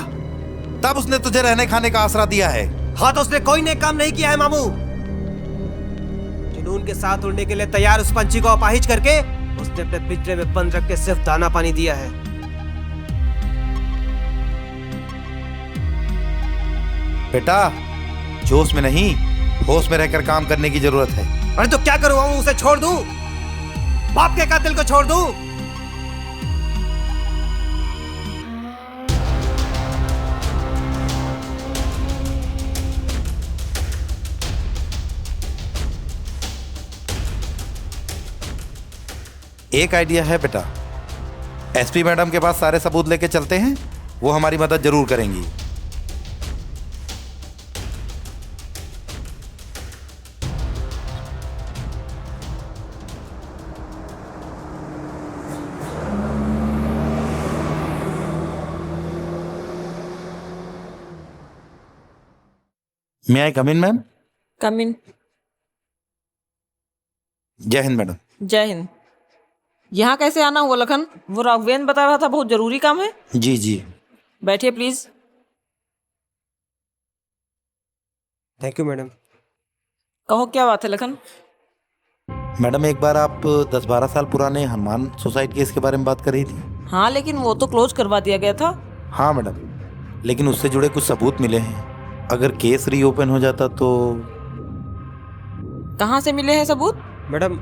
तब उसने तुझे रहने खाने का आसरा दिया है। हाँ तो उसने कोई नेक काम नहीं किया है मामू। जुनून के साथ उड़ने के लिए तैयार उस पंछी को अपाहिज करके उसने अपने पिंजरे में बंद रख के सिर्फ दाना पानी दिया है। बेटा, जोश में नहीं होश में रहकर काम करने की जरूरत है। अरे तो क्या करूँ मामू, उसे छोड़ दूं? बाप के कातिल को छोड़ दूं? एक आइडिया है बेटा, एसपी मैडम के पास सारे सबूत लेके चलते हैं, वो हमारी मदद जरूर करेंगी। मे आई कम इन मैम? कम इन। जय हिंद मैडम। जय हिंद। यहाँ कैसे आना हुआ लखन? वो राघवेंद्र बता रहा था बहुत जरूरी काम है। जी जी। बैठिए प्लीज। Thank you madam. कहो क्या बात है लखन? मैडम एक बार आप 10-12 साल पुराने हनुमान सुसाइड केस के बारे में बात कर रही थी। हाँ लेकिन वो तो क्लोज करवा दिया गया था। हाँ मैडम, लेकिन उससे जुड़े कुछ सबूत मिले हैं। अगर केस रीओपन हो जाता तो। कहाँ से मिले हैं सबूत? मैडम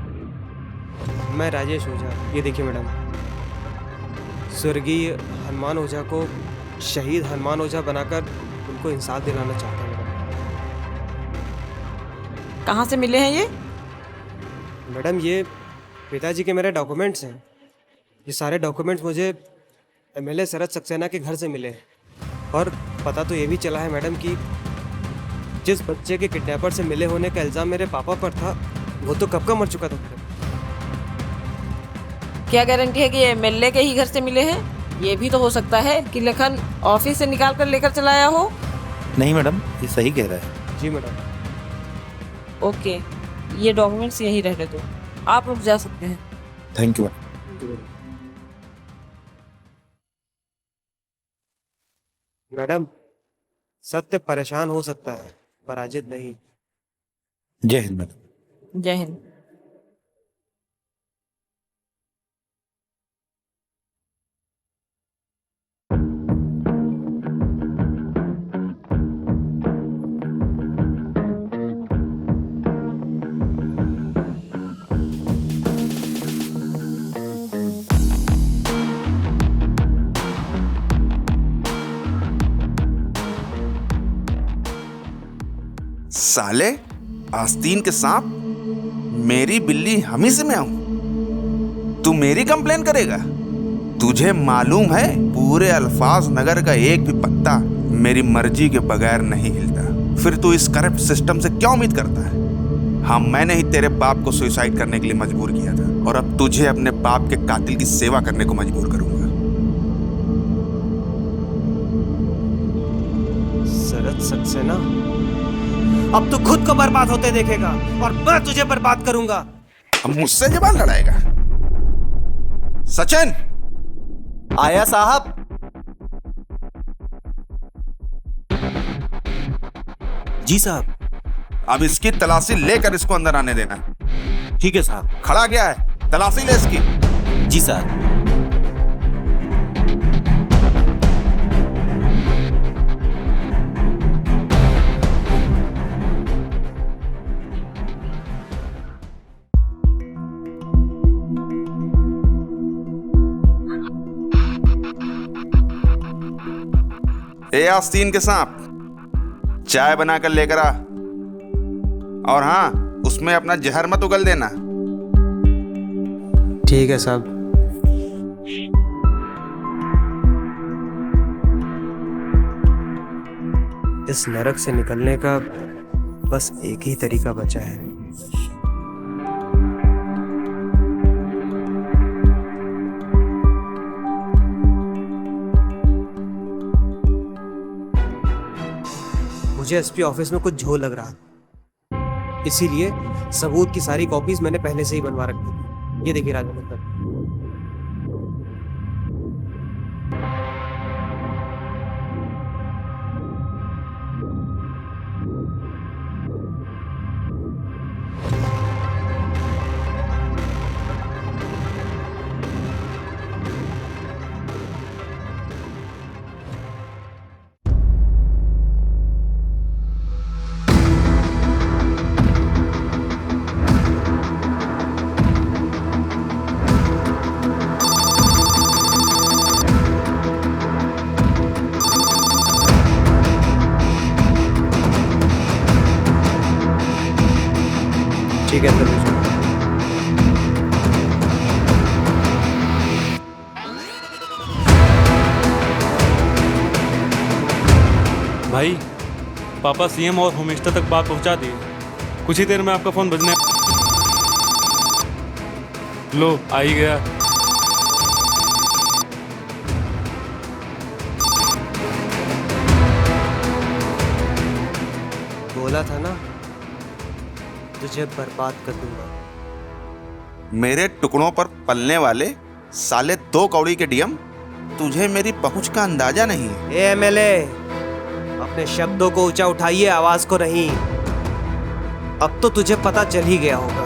मैं राजेश ओझा, ये देखिए मैडम, स्वर्गीय हनुमान ओझा को शहीद हनुमान ओझा बनाकर उनको इंसाफ दिलाना चाहता हूँ मैडम। कहाँ से मिले हैं ये? मैडम ये पिताजी के मेरे डॉक्यूमेंट्स हैं। ये सारे डॉक्यूमेंट्स मुझे एमएलए शरद सक्सेना के घर से मिले हैं। और पता तो ये भी चला है मैडम कि जिस बच्चे के किडनैपर से मिले होने का इल्ज़ाम मेरे पापा पर था, वो तो कब का मर चुका था। क्या गारंटी है कि एमएलए के ही घर से मिले हैं? ये भी तो हो सकता है कि लखन ऑफिस से निकाल कर लेकर चला आया हो। नहीं मैडम, ये सही कह रहा है। जी मैडम। ओके, ये डॉक्यूमेंट्स यहीं रहने दो, आप रुक जा सकते हैं। Thank you. मैडम सत्य परेशान हो सकता है, पराजित नहीं। जय हिंद मैडम। जय हिंद। साले आस्तीन के सांप, मेरी बिल्ली हमी से मैं आऊं? तू मेरी कंप्लेन करेगा? तुझे मालूम है पूरे अल्फाज नगर का एक भी पत्ता मेरी मर्जी के बगैर नहीं हिलता। फिर तू इस करप्ट सिस्टम से क्या उम्मीद करता है? हाँ, मैंने ही तेरे बाप को सुसाइड करने के लिए मजबूर किया था, और अब तुझे अपने बाप के कातिल की सेवा करने को मजबूर करूंगा। शरद सक्सेना, अब तू खुद को बर्बाद होते देखेगा और मैं तुझे बर्बाद करूंगा। अब मुझसे जबान लड़ाएगा? सचिन! आया साहब। जी साहब। अब इसकी तलाशी लेकर इसको अंदर आने देना। ठीक है साहब। खड़ा गया है, तलाशी ले इसकी। जी साहब। ए आस्तीन के सांप, चाय बनाकर लेकर आ, और हाँ, उसमें अपना जहर मत उगल देना। ठीक है साहब। इस नरक से निकलने का बस एक ही तरीका बचा है। मुझे एसपी ऑफिस में कुछ झोल लग रहा, इसीलिए सबूत की सारी कॉपीज मैंने पहले से ही बनवा रखी थी। ये देखिए राजेंद्र। ठीक है अंदर। भाई पापा सीएम और होम मिनिस्टर तक बात पहुंचा दिए। कुछ ही देर में आपका फोन बजने। लो आ ही गया। बोला था ना तुझे बर्बाद कर दूंगा। मेरे टुकड़ों पर पलने वाले साले 2 कौड़ी के डीएम, तुझे मेरी पहुंच का अंदाजा नहीं है। ए एमएलए, अपने शब्दों को ऊंचा उठाइए, आवाज को नहीं। अब तो तुझे पता चल ही गया होगा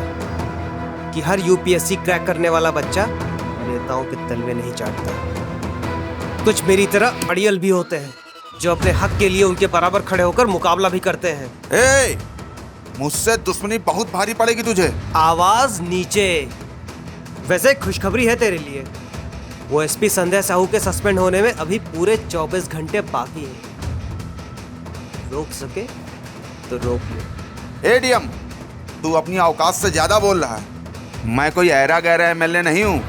कि हर यूपीएससी क्रैक करने वाला बच्चा नेताओं के तलवे नहीं चाटता। कुछ मेरी तरह अड़ियल भी होते हैं जो अपने हक के लिए उनके बराबर खड़े होकर मुकाबला भी करते हैं। ए, मुझसे दुश्मनी बहुत भारी पड़ेगी तुझे। आवाज नीचे। वैसे खुशखबरी है तेरे लिए, वो एसपी संध्या साहू के सस्पेंड होने में अभी पूरे 24 घंटे बाकी हैं। रोक सके तो रोक ले। ए डीएम, तू अपनी औकात से ज्यादा बोल रहा है। मैं कोई ऐरा गहरा एमएलए नहीं हूँ।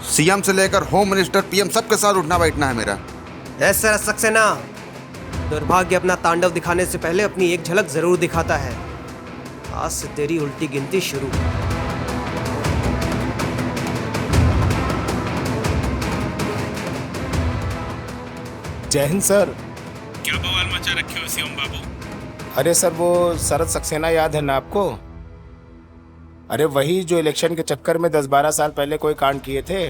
सीएम से लेकर होम मिनिस्टर पीएम सबके साथ उठना बैठना है मेरा। ऐसा सक्सेना, दुर्भाग्य अपना तांडव दिखाने से पहले अपनी एक झलक जरूर दिखाता है। आज से तेरी उल्टी गिनती शुरू। जय हिंद सर। क्या बवाल मचा रखे हो सीएम बाबू? अरे सर, वो शरद सक्सेना याद है ना आपको? अरे वही जो इलेक्शन के चक्कर में 10-12 साल पहले कोई कांड किए थे,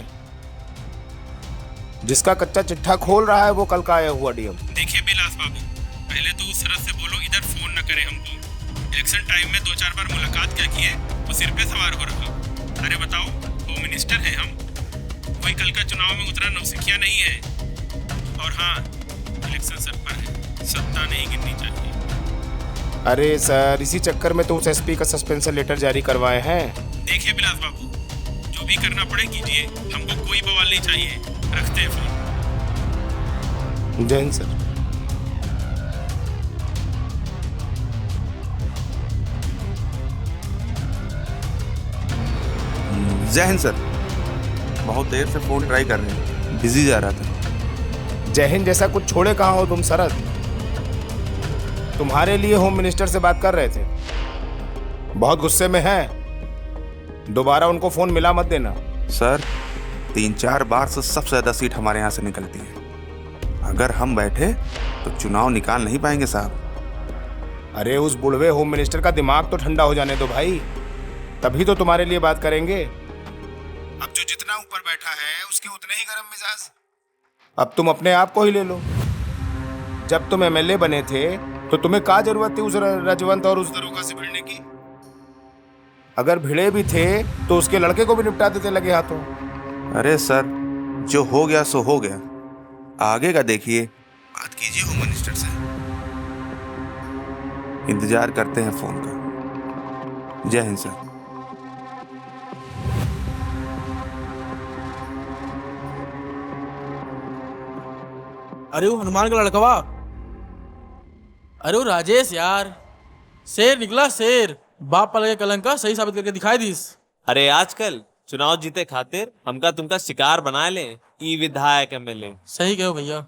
जिसका कच्चा चिट्ठा खोल रहा है वो कल का आया हुआ डीएम। देखिए बिलास बाबू, पहले तो उस शरद से बोलो इधर फोन न करे हमको। इलेक्शन टाइम में 2-4 बार मुलाकात क्या किए वो सिर पे सवार हो रहा। अरे बताओ, होम मिनिस्टर है हम, कोई कल का चुनाव में उतरा नौसिखिया नहीं है। और हाँ, इलेक्शन सर पर है, सत्ता नहीं गिननी चाहिए। अरे सर, इसी चक्कर में तो उस एसपी का सस्पेंशन लेटर जारी करवाए हैं। देखिए बिलास बाबू, जो भी करना पड़े कीजिए, हमको कोई बवाल नहीं चाहिए। रखते हैं फोन। जय हिंद सर। जय हिंद सर। बहुत देर से फोन ट्राई कर रहे हैं, बिजी जा रहा था। जय हिंद जैसा कुछ छोड़े कहाँ हो तुम शरद? तुम्हारे लिए होम मिनिस्टर से बात कर रहे थे, बहुत गुस्से में हैं। दोबारा उनको फोन मिला मत देना। सर, 3-4 बार से सबसे ज्यादा सीट हमारे यहाँ से निकलती है। अगर हम बैठे तो चुनाव निकाल नहीं पाएंगे साहब। अरे उस बुढ़वे होम मिनिस्टर का दिमाग तो ठंडा हो जाने दो भाई, तभी तो तुम्हारे लिए बात करेंगे। अब जो जितना ऊपर बैठा है उसके उतने ही गर्म मिजाज। अब तुम अपने आप को ही ले लो। जब तुम एमएलए बने थे तो तुम्हें क्या जरूरत थी उस रजवंत और उस दरोगा से भिड़ने की? अगर भिड़े भी थे तो उसके लड़के को भी निपटा देते लगे हाथों। अरे सर, जो हो गया सो हो गया, आगे का देखिए। बात कीजिए होम मिनिस्टर से। इंतजार करते हैं फोन का। जय हिंद सर। अरे वो हनुमान का लड़कवा, अरे वो राजेश यार, शेर निकला शेर। बाप पलके कलंक का सही साबित करके दिखाई दीस। अरे आजकल चुनाव जीते खातिर हमका तुमका शिकार बना ले, ई विधायक एमएलए। सही कहो भैया।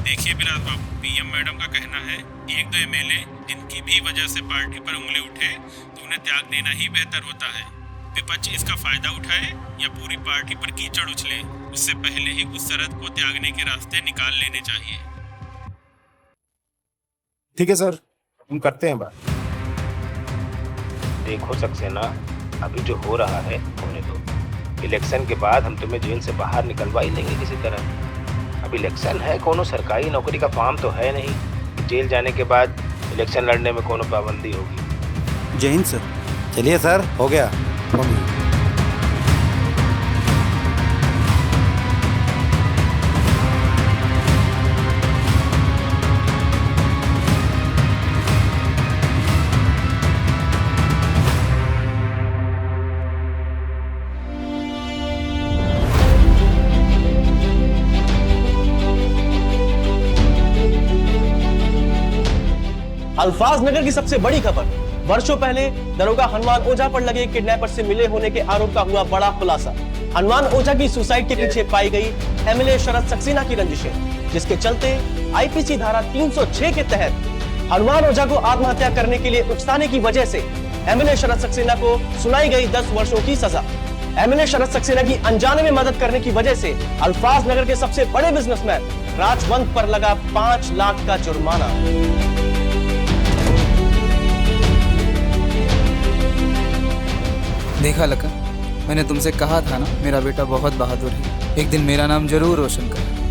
देखिए बिलास बाबू, पीएम मैडम का कहना है 1-2 एमएलए जिनकी भी वजह से पार्टी पर उंगली उठे तो उन्हें त्याग देना ही बेहतर होता है। विपक्ष इसका फायदा उठाए या पूरी पार्टी पर कीचड़ उछले, उससे पहले ही उस शरद को त्यागने के रास्ते निकाल लेने चाहिए। ठीक है सर, हम करते हैं बात। देखो सक्सेना, अभी जो हो रहा है होने दो। इलेक्शन के बाद हम तुम्हें जेल से बाहर निकलवा ही लेंगे किसी तरह। अब इलेक्शन है, कोनो सरकारी नौकरी का फॉर्म तो है नहीं। जेल जाने के बाद इलेक्शन लड़ने में कोनो पाबंदी होगी। जय हिंद सर। चलिए सर, हो गया। अल्फाज नगर की सबसे बड़ी खबर। वर्षों पहले दरोगा हनुमान ओझा पर लगे किडनैपर से मिले होने के आरोप का हुआ बड़ा खुलासा। हनुमान ओझा की सुसाइड के पीछे पाई गई एमएलए शरद सक्सेना की रंजिशें, जिसके चलते आईपीसी धारा 306 के तहत हनुमान ओझा को आत्महत्या करने के लिए उकसाने की वजह से एमएलए शरद सक्सेना को सुनाई गई 10 वर्षों की सजा। एमएलए शरद सक्सेना की अनजाने में मदद करने की वजह से अल्फाज नगर के सबसे बड़े बिजनेसमैन राजवंत पर लगा 5 लाख का जुर्माना। देखा लखन, मैंने तुमसे कहा था ना, मेरा बेटा बहुत बहादुर है, एक दिन मेरा नाम जरूर रोशन करेगा।